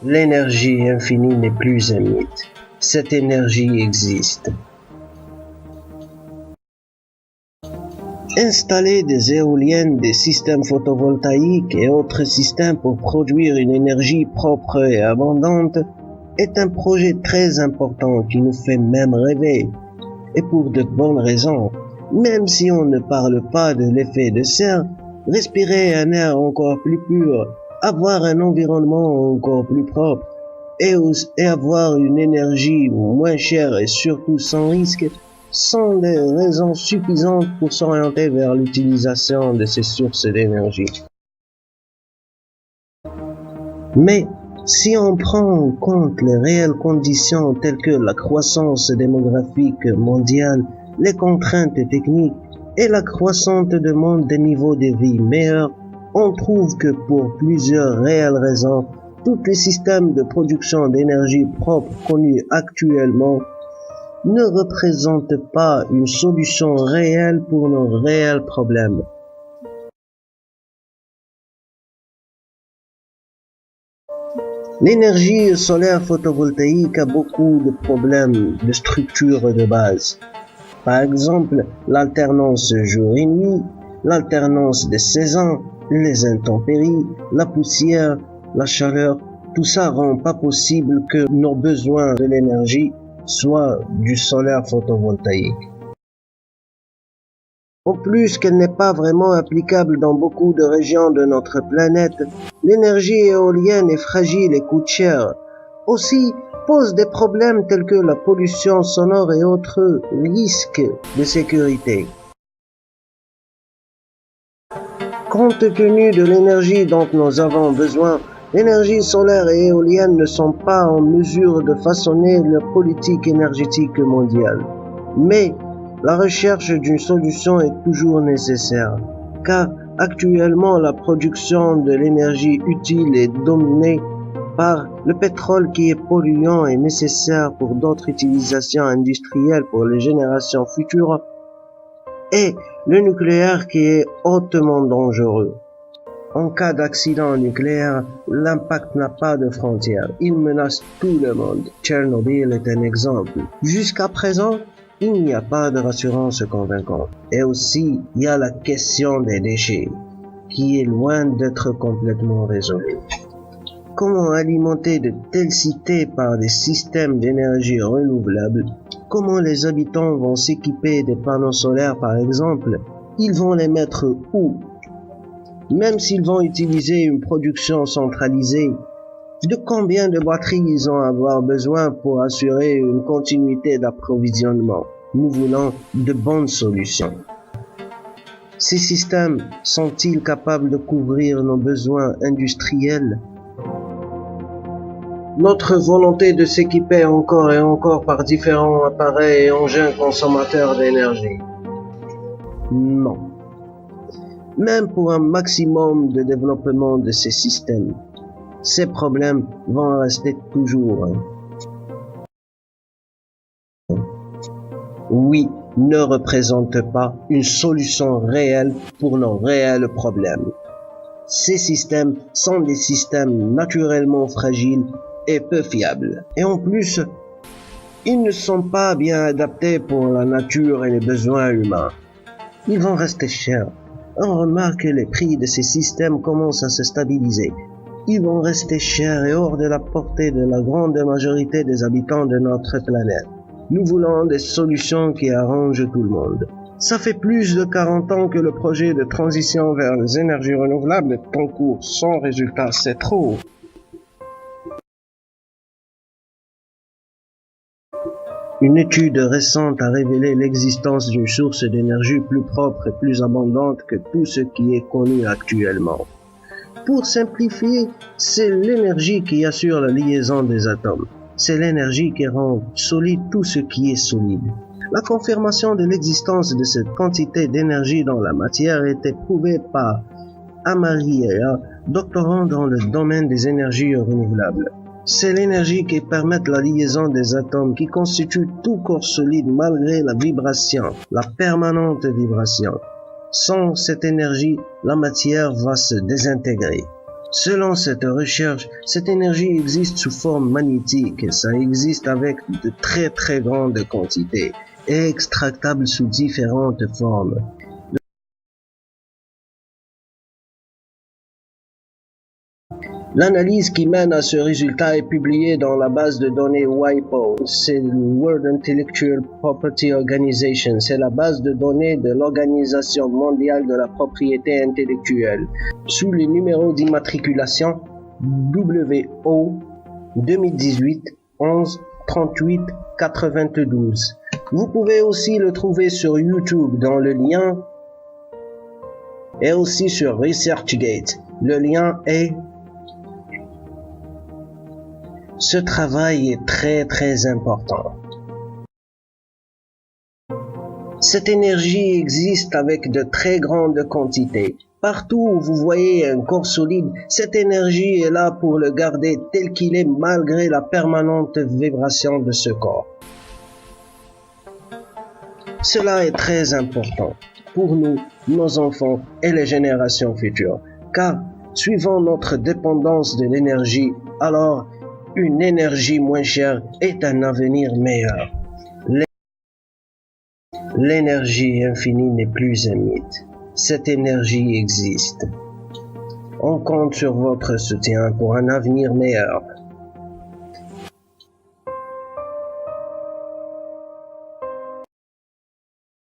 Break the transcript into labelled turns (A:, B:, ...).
A: L'énergie infinie n'est plus un mythe. Cette énergie existe. Installer des éoliennes, des systèmes photovoltaïques et autres systèmes pour produire une énergie propre et abondante est un projet très important qui nous fait même rêver. Et pour de bonnes raisons. Même si on ne parle pas de l'effet de serre, respirer un air encore plus pur, avoir un environnement encore plus propre et avoir une énergie moins chère et surtout sans risque sont des raisons suffisantes pour s'orienter vers l'utilisation de ces sources d'énergie. Mais si on prend en compte les réelles conditions telles que la croissance démographique mondiale, les contraintes techniques et la croissante demande de niveaux de vie meilleurs, on trouve que pour plusieurs réelles raisons, tous les systèmes de production d'énergie propre connus actuellement ne représentent pas une solution réelle pour nos réels problèmes. L'énergie solaire photovoltaïque a beaucoup de problèmes de structure de base. Par exemple, l'alternance jour et nuit, l'alternance des saisons, les intempéries, la poussière, la chaleur, tout ça rend pas possible que nos besoins de l'énergie soient du solaire photovoltaïque. En plus qu'elle n'est pas vraiment applicable dans beaucoup de régions de notre planète, l'énergie éolienne est fragile et coûte cher. Aussi, pose des problèmes tels que la pollution sonore et autres risques de sécurité. Compte tenu de l'énergie dont nous avons besoin, l'énergie solaire et éolienne ne sont pas en mesure de façonner la politique énergétique mondiale. Mais la recherche d'une solution est toujours nécessaire, car actuellement la production de l'énergie utile est dominée par le pétrole qui est polluant et nécessaire pour d'autres utilisations industrielles pour les générations futures, et le nucléaire qui est hautement dangereux. En cas d'accident nucléaire, l'impact n'a pas de frontières. Il menace tout le monde. Tchernobyl est un exemple. Jusqu'à présent, il n'y a pas de rassurance convaincante. Et aussi, il y a la question des déchets, qui est loin d'être complètement résolue. Comment alimenter de telles cités par des systèmes d'énergie renouvelables? Comment les habitants vont s'équiper des panneaux solaires par exemple? Ils vont les mettre où? Même s'ils vont utiliser une production centralisée, de combien de batteries ils vont avoir besoin pour assurer une continuité d'approvisionnement? Nous voulons de bonnes solutions. Ces systèmes sont-ils capables de couvrir nos besoins industriels? Notre volonté de s'équiper encore et encore par différents appareils et engins consommateurs d'énergie. Non. Même pour un maximum de développement de ces systèmes, ces problèmes vont rester toujours. Oui, ne représentent pas une solution réelle pour nos réels problèmes. Ces systèmes sont des systèmes naturellement fragiles et peu fiables. Et en plus, ils ne sont pas bien adaptés pour la nature et les besoins humains. Ils vont rester chers. On remarque que les prix de ces systèmes commencent à se stabiliser. Ils vont rester chers et hors de la portée de la grande majorité des habitants de notre planète. Nous voulons des solutions qui arrangent tout le monde. Ça fait plus de 40 ans que le projet de transition vers les énergies renouvelables est en cours. Sans résultat, c'est trop. Une étude récente a révélé l'existence d'une source d'énergie plus propre et plus abondante que tout ce qui est connu actuellement. Pour simplifier, c'est l'énergie qui assure la liaison des atomes. C'est l'énergie qui rend solide tout ce qui est solide. La confirmation de l'existence de cette quantité d'énergie dans la matière a été prouvée par Amaria, doctorant dans le domaine des énergies renouvelables. C'est l'énergie qui permet la liaison des atomes qui constitue tout corps solide malgré la vibration, la permanente vibration. Sans cette énergie, la matière va se désintégrer. Selon cette recherche, cette énergie existe sous forme magnétique. Ça existe avec de très très grandes quantités et extractable sous différentes formes. L'analyse qui mène à ce résultat est publiée dans la base de données WIPO, c'est le World Intellectual Property Organization, c'est la base de données de l'Organisation mondiale de la propriété intellectuelle, sous le numéro d'immatriculation WO 2018 11 38 92. Vous pouvez aussi le trouver sur YouTube dans le lien et aussi sur ResearchGate. Le lien est... Ce travail est très très important. Cette énergie existe avec de très grandes quantités. Partout où vous voyez un corps solide, cette énergie est là pour le garder tel qu'il est malgré la permanente vibration de ce corps. Cela est très important pour nous, nos enfants et les générations futures, car suivant notre dépendance de l'énergie, alors une énergie moins chère est un avenir meilleur. L'énergie infinie n'est plus un mythe. Cette énergie existe. On compte sur votre soutien pour un avenir meilleur.